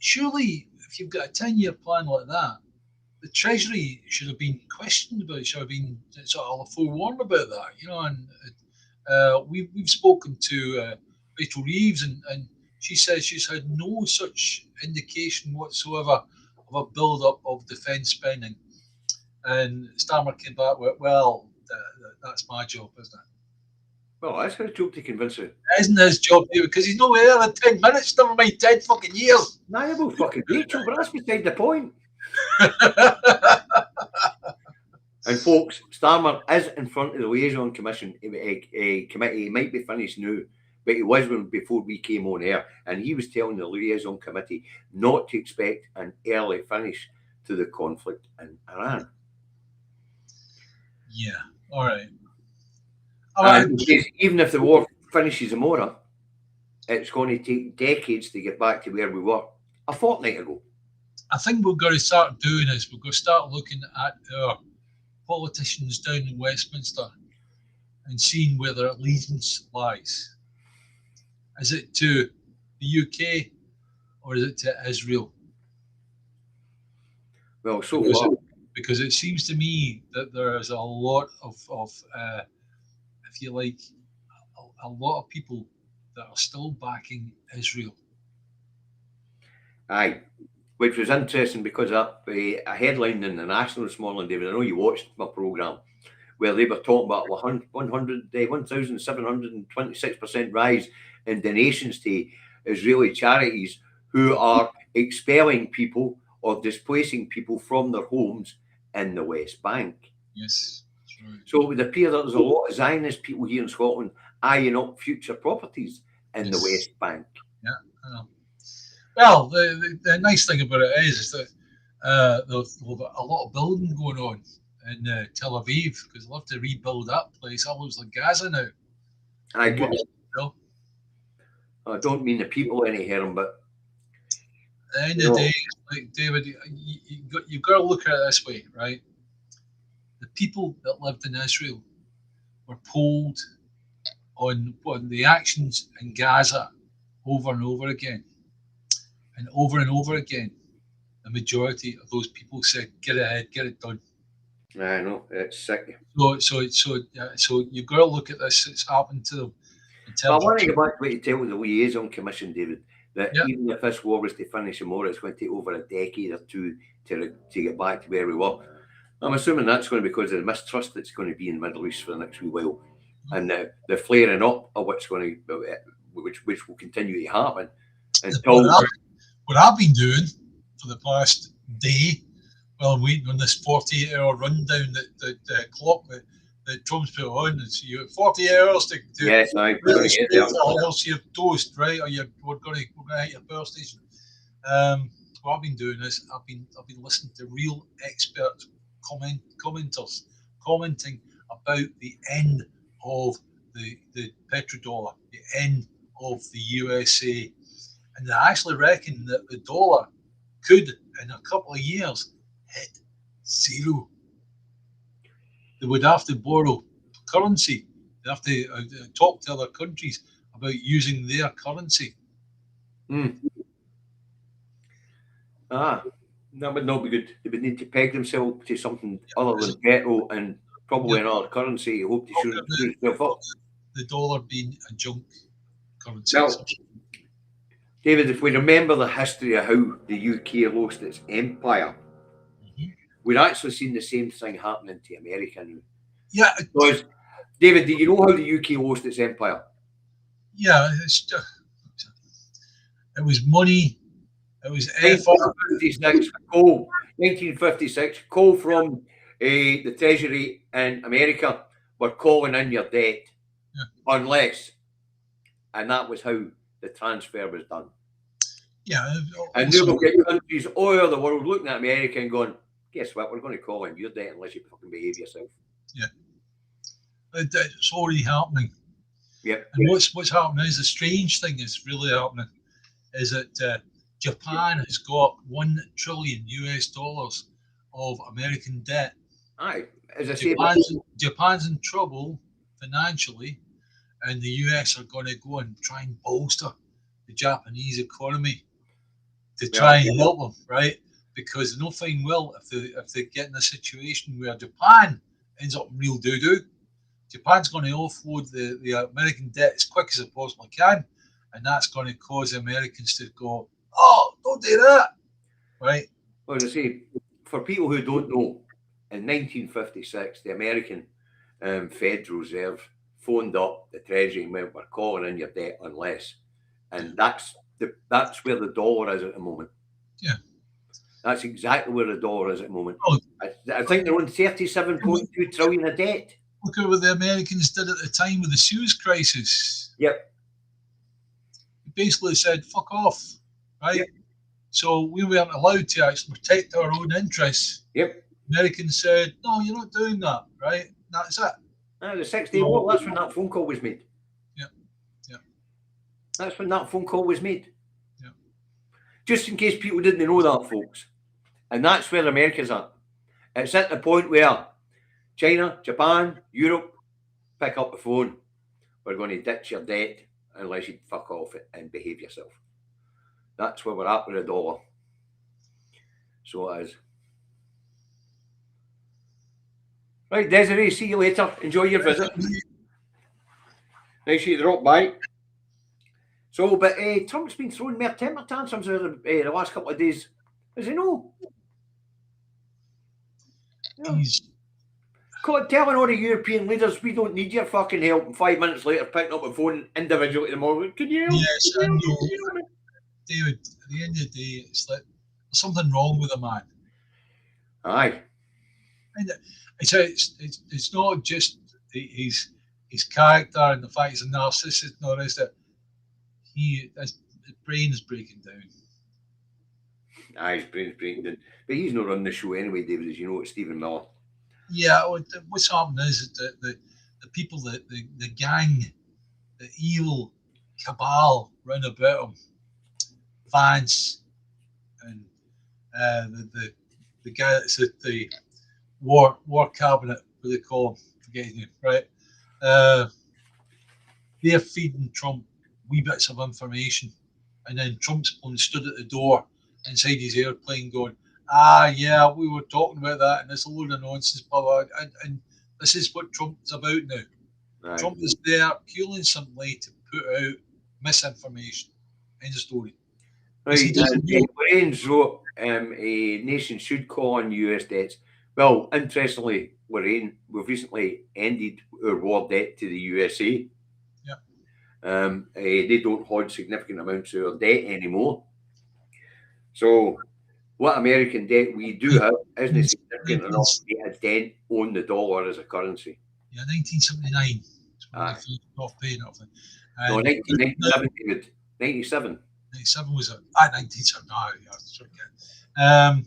surely if you've got a 10-year plan like that, the Treasury should have been questioned about it, should have been sort of forewarned about that, you know. And we've spoken to Rachel Reeves, and she says she's had no such indication whatsoever of a build-up of defence spending. And Starmer came back with, well, that's my job, isn't it? Well, that's his job to convince her. Isn't his job, because he's not there in 10 minutes, never mind 10 fucking years. Nah, you will fucking Rachel, but that's beside the point. And folks, Starmer is in front of the liaison commission committee. He might be finished now, but he was before we came on air, and he was telling the liaison committee not to expect an early finish to the conflict in Iran. Yeah, all right. Even if the war finishes tomorrow, it's going to take decades to get back to where we were a fortnight ago. I think we've got to start doing this. We've got to start looking at our politicians down in Westminster and seeing where their allegiance lies. Is it to the UK or is it to Israel? Well, because it seems to me that there is a lot of if you like, a lot of people that are still backing Israel. Aye. Which was interesting because a headline in the National this morning, David, I know you watched my programme, where they were talking about 1,726% rise in donations to Israeli charities who are expelling people or displacing people from their homes in the West Bank. Yes, that's right. So it would appear that there's a lot of Zionist people here in Scotland eyeing up future properties in the West Bank. Yeah, I know. Well, the nice thing about it is that there's a lot of building going on in Tel Aviv because they love to rebuild that place. That looks like Gaza now. I don't mean the people any harm, but at the end of the day, like David, you've got to look at it this way, right? The people that lived in Israel were polled on the actions in Gaza over and over again. and over again, the majority of those people said, "Get ahead, get it done." I know, it's sick. So you've got to look at this. It's happened to them. But I want to go back to what you tell the liaison commission, David, that Yeah. even if this war was to finish tomorrow, it's going to take over a decade or two to get back to where we were. I'm assuming that's going to be because of the mistrust that's going to be in the Middle East for the next wee while, and the flaring up of what's going to, which will continue to happen until. What I've been doing for the past day, while I'm waiting on this 48-hour rundown that clock that Trump's put on, it's you 40 hours to Yes, I really straight, or else you're toast, right? Or we're going to hit your power station. What I've been doing is I've been listening to real expert commenters commenting about the end of the petrodollar, the end of the USA, and they actually reckon that the dollar could, in a couple of years, hit zero. They would have to borrow currency. They have to talk to other countries about using their currency. That would not be good. They would need to peg themselves to something other than petrol and probably another currency. You hope to shoot themselves up. The dollar being a junk currency. Now, David, if we remember the history of how the UK lost its empire, we're actually seeing the same thing happening to America now. Yeah. Because, David, do you know how the UK lost its empire? Yeah, it was money. It was 1956 coal. 1956 coal from the Treasury in America were calling in your debt, unless, and that was how the transfer was done. Yeah, and you will get countries all over the world looking at America and going, "Guess what? We're going to call in your debt unless you fucking behave yourself." Yeah, it's already happening. Yep. And what's happening is the strange thing is really happening is that Japan has got $1 trillion of American debt. Aye, as I say, Japan's in trouble financially, and the US are going to go and try and bolster the Japanese economy to try and help them, right? Because they know fine well if they get in a situation where Japan ends up in real doo-doo, Japan's going to offload the American debt as quick as it possibly can, and that's going to cause the Americans to go, "Oh, don't do that," right? Well, as I say, for people who don't know, in 1956, the American Federal Reserve phoned up the Treasury and went, "We're calling in your debt unless," and that's where the dollar is at the moment. Yeah, that's exactly where the dollar is at the moment. Oh, I think they're on 37.2 trillion of debt. Look at what the Americans did at the time with the Suez crisis. Yep. Basically said, "Fuck off," right? Yep. So we weren't allowed to actually protect our own interests. Yep. Americans said, "No, you're not doing that," right? And that's it. The 6-day war, that's when that phone call was made. Yeah. Yeah. That's when that phone call was made. Yeah. Just in case people didn't know that, folks. And that's where America's at. It's at the point where China, Japan, Europe pick up the phone. "We're going to ditch your debt unless you fuck off it and behave yourself." That's where we're at with the dollar. So it is. Right, Desiree, see you later. Enjoy your visit. Nice you drop by. So, but Trump's been throwing more temper tantrums the last couple of days. Does he know? He's telling all the European leaders, "We don't need your fucking help." And 5 minutes later, picking up the phone individually to them all. "Can you help? Yes, I know. David, at the end of the day, it's like there's something wrong with the man. Aye. And it's not just his character and the fact he's a narcissist, nor is that his brain is breaking down. Aye, his brain's breaking down. But he's not running the show anyway, David, as you know. It's Stephen Miller. Yeah, what's happening is that the people, the gang, the evil cabal round about him, Vance and the guy that's at the war cabinet, what they call him, forget his name, right? They're feeding Trump wee bits of information and then Trump's stood at the door inside his airplane going, yeah, we were talking about that, and it's a load of nonsense, blah, blah, and this is what Trump's about now. Right. Trump is there purely and simply to put out misinformation. End of story. Right, Lorraine's wrote, a nation should call on US debts. Well, interestingly, Lorraine, we've recently ended our war debt to the USA. Yeah. They don't hold significant amounts of our debt anymore. So, what American debt we do have isn't significant enough to get a dent on the dollar as a currency. Yeah, 1979. Off paying off. No, 1997, David. 97. 97 was it? 1979.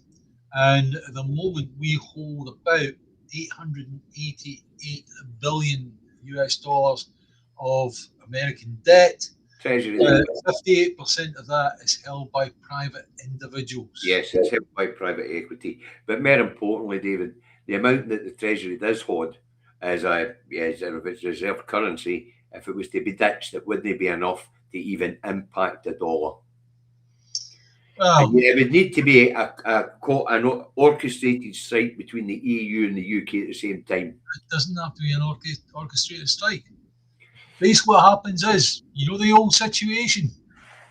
And at the moment we hold about 888 billion US dollars of American debt. Treasury. 58% of that is held by private individuals. Yes, it's held by private equity. But more importantly, David, the amount that the Treasury does hold as a reserve currency, if it was to be ditched, it wouldn't be enough to even impact the dollar. Well, it would need to be an orchestrated strike between the EU and the UK at the same time. It doesn't have to be an orchestrated strike. Basically, what happens is, you know, the old situation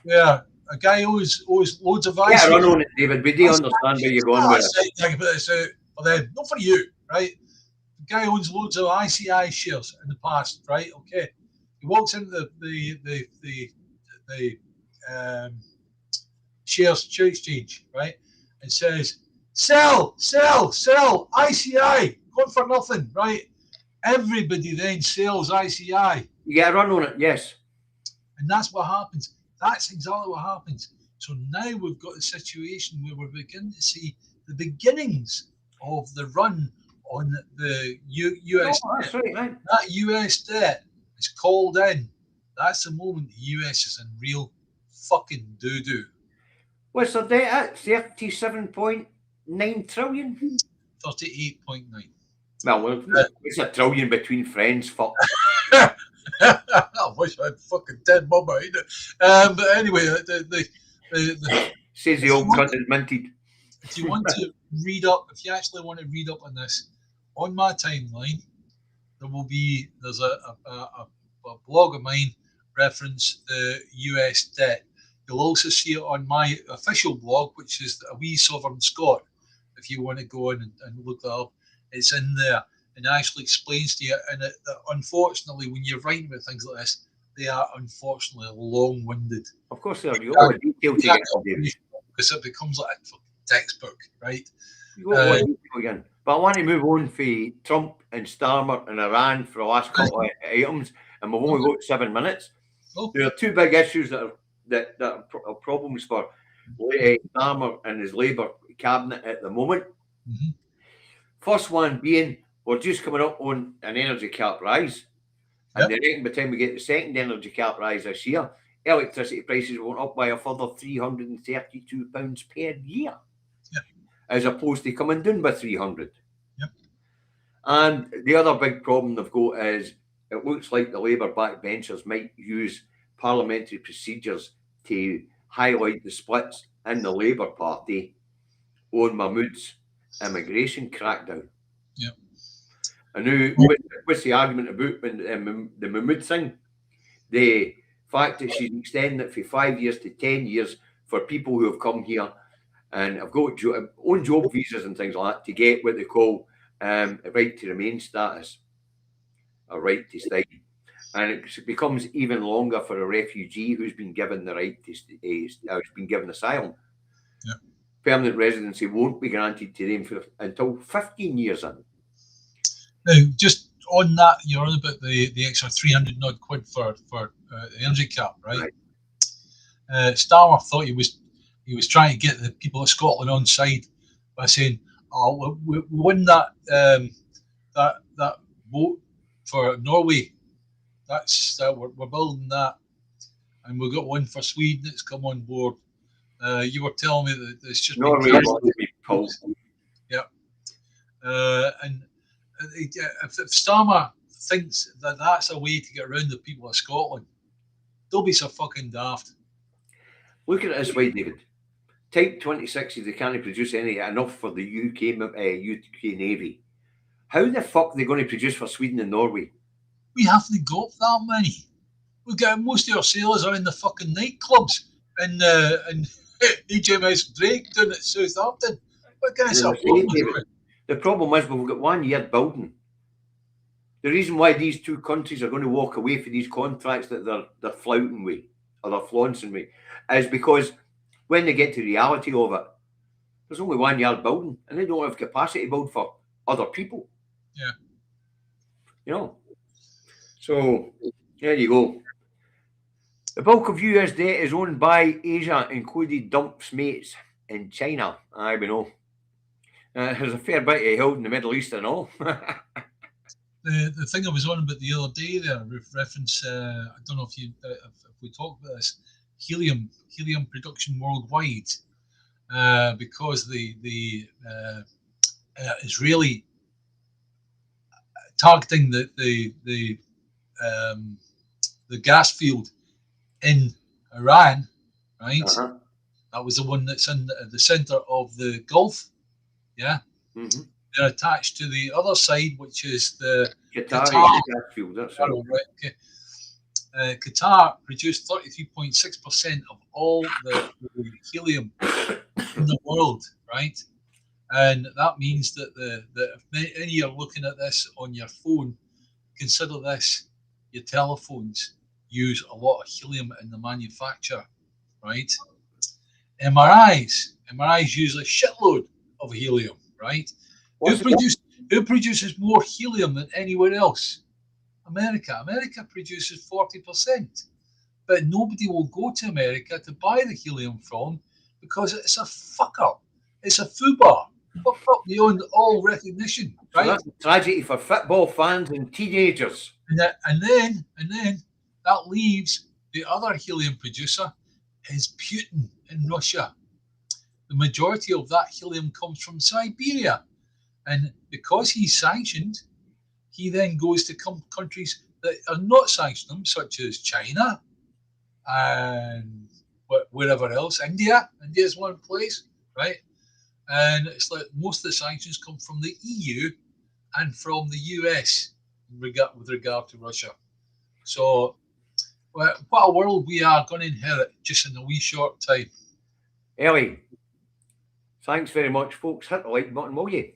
where a guy owes loads of ICI. Yeah, run on it, David. We do understand where you're going with it. I can put this out for them, not for you, right? The guy owns loads of ICI shares in the past, right? Okay, he walks into the share exchange, right, and says, sell ICI, gone for nothing, right? Everybody then sells ICI. You get a run on it, yes. And that's what happens. That's exactly what happens. So now we've got a situation where we're beginning to see the beginnings of the run on the US debt. Right, man. That US debt is called in. That's the moment the US is in real fucking doo-doo. What's the debt at? 37.9 trillion? 38.9. Well, it's a trillion between friends, fuck. I wish I had fucking dead mum out. But anyway, says the old cunt is minted. If you want to read up, if you actually want to read up on this, on my timeline, there's a blog of mine reference the US debt. You'll also see it on my official blog, which is A Wee Sovereign Scot. If you want to go in and look that up, it's in there. And it actually explains to you, and unfortunately, when you're writing about things like this, they are unfortunately long-winded. Of course they are. You all detail to get because it becomes like a textbook, right? Again. But I want to move on for Trump and Starmer and Iran for the last couple of items, and we've only got 7 minutes. There are two big issues that are problems for Starmer and his Labour cabinet at the moment. Mm-hmm. First one being, we're just coming up on an energy cap rise. And they reckon by the time we get the second energy cap rise this year, electricity prices went up by a further £332 per year. Yep. As opposed to coming down by 300. Yep. And the other big problem they've got is it looks like the Labour backbenchers might use parliamentary procedures to highlight the splits in the Labour Party on Mahmoud's immigration crackdown. Yeah. And now, what's the argument about the Mahmoud thing? The fact that she's extending it from 5 years to 10 years for people who have come here and have got own job visas and things like that to get what they call a right to remain status, a right to stay. And it becomes even longer for a refugee who's been given the right to who's been given asylum. Yeah. Permanent residency won't be granted to them until 15 years in. Now, just on that, you're on about the extra 300 odd quid for the energy cap, right? Starmer thought he was trying to get the people of Scotland on side by saying, "Oh, we won that vote for Norway. That's we're building that, and we've got one for Sweden that's come on board." You were telling me that it's just Norway. Yeah, and if Starmer thinks that that's a way to get around the people of Scotland, they'll be so fucking daft. Look at it this way, David. Type 2060, they can't produce enough for the UK Navy. How the fuck are they going to produce for Sweden and Norway? We haven't got that many. We've got most of our sailors are in the fucking nightclubs and HMS Drake down at Southampton. What kind of stuff? The problem is we've got 1 year building. The reason why these two countries are going to walk away from these contracts that they're flouting with, or they're flaunting with, is because when they get to reality of it, there's only 1 year building, and they don't have capacity to build for other people. Yeah. You know. So there you go. The bulk of US debt is owned by Asia, including dumps mates in China. I know. There's a fair bit of held in the Middle East and all. The thing I was on about the other day there, with reference, I don't know if we talked about this, helium production worldwide, because the Israeli targeting the gas field in Iran, right? Uh-huh. That was the one that's in the center of the Gulf. Yeah. Mm-hmm. They're attached to the other side, which is the Qatar gas field. That's right. Okay. Qatar produced 33.6% of all the helium in the world, right? And that means that if any are looking at this on your phone, consider this: your telephones use a lot of helium in the manufacture, right? MRIs use a shitload of helium, right? Who produces more helium than anywhere else? America. America produces 40%, but nobody will go to America to buy the helium from because it's a fuck up. It's a foobar. Fucked up beyond all recognition, right? So that's a tragedy for football fans and teenagers. And then that leaves the other helium producer is Putin in Russia. The majority of that helium comes from Siberia. And because he's sanctioned, he then goes to countries that are not sanctioned, such as China and wherever else. India is one place, right? And it's like most of the sanctions come from the EU and from the US with regard to Russia. So what a world we are going to inherit just in a wee short time. Ellie, thanks very much, folks. Hit the like button, will you?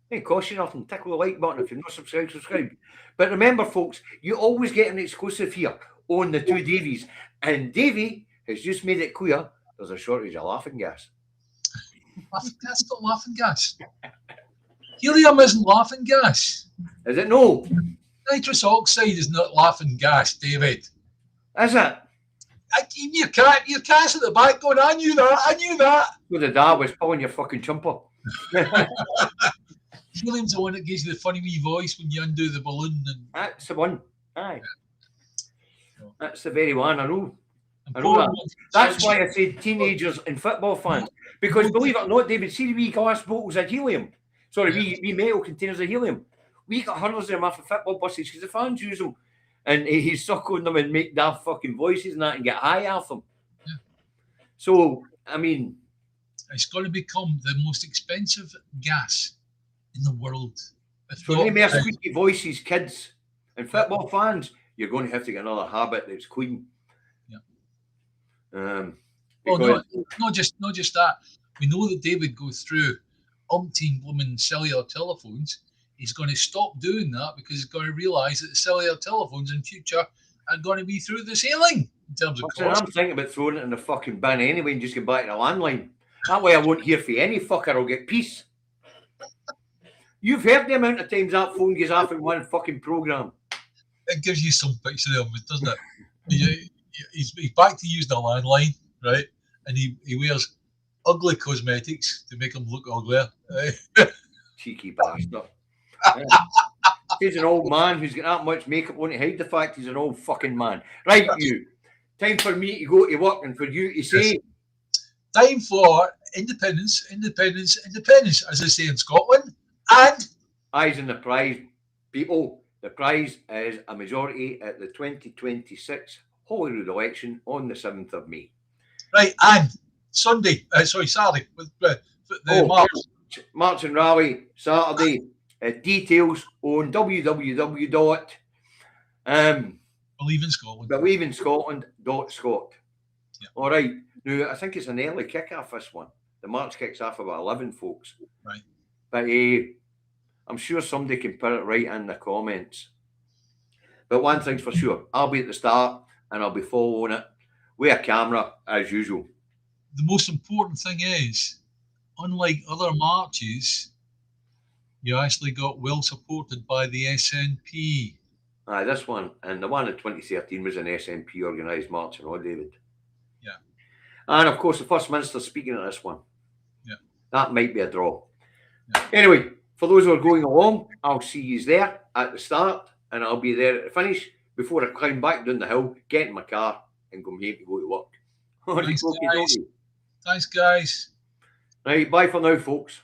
It costs you nothing. Tickle the like button if you're not subscribed, subscribe. But remember, folks, you always get an exclusive here on the Two Davies. And Davey has just made it clear there's a shortage of laughing gas. Laughing gas, not laughing gas. Helium isn't laughing gas. Is it? No. Nitrous oxide is not laughing gas, David. Is it? Your cat's at the back going, I knew that. Well, the dad was pulling your fucking chumper. Helium's the one that gives you the funny wee voice when you undo the balloon. That's the one. Aye. Yeah. That's the very one. I know. That's why I said teenagers and football fans. Because believe it or not, David, see the wee glass bottles of helium. Sorry, wee metal containers of helium. We got hundreds of them off the football buses because the fans use them. And he's suck on them and make daft fucking voices and that and get high off them. Yeah. So, I mean... It's going to become the most expensive gas in the world. So they may have squeaky voices, kids. And football fans, you're going to have to get another habit that's clean. Yeah. Well, not just that. We know that David goes through umpteen blooming cellular telephones. He's going to stop doing that because he's going to realise that the cellular telephones in future are going to be through the ceiling in terms of cost. I'm thinking about throwing it in the fucking bin anyway and just get back to the landline. That way I won't hear from any fucker. I'll get peace. You've heard the amount of times that phone goes off in one fucking programme. It gives you some picture of it, doesn't it? He's back to using a landline, right? And he wears ugly cosmetics to make him look uglier. Cheeky bastard. He's an old man who's got that much makeup on to hide the fact he's an old fucking man. Right, you. Time for me to go to work and for you to say... Yes. Time for independence, as they say in Scotland. And... Eyes on the prize, people. The prize is a majority at the 2026 Holyrood election on the 7th of May. Right, and Saturday with the march. March and Rally, Saturday. Details on www. Believe in Scotland. BelieveInScotland.scot. Yeah. All right. Now, I think it's an early kick-off, this one. The march kicks off about 11, folks. Right. But I'm sure somebody can put it right in the comments. But one thing's for sure, I'll be at the start and I'll be following it with a camera as usual. The most important thing is, unlike other marches, you actually got well supported by the SNP. Aye, this one and the one in 2013 was an SNP organised march and all, David. Yeah. And of course, the First Minister speaking at this one. Yeah. That might be a draw. Yeah. Anyway, for those who are going along, I'll see you there at the start and I'll be there at the finish before I climb back down the hill, get in my car and go home to go to work. Thanks, guys. Thanks, guys. Right, bye for now, folks.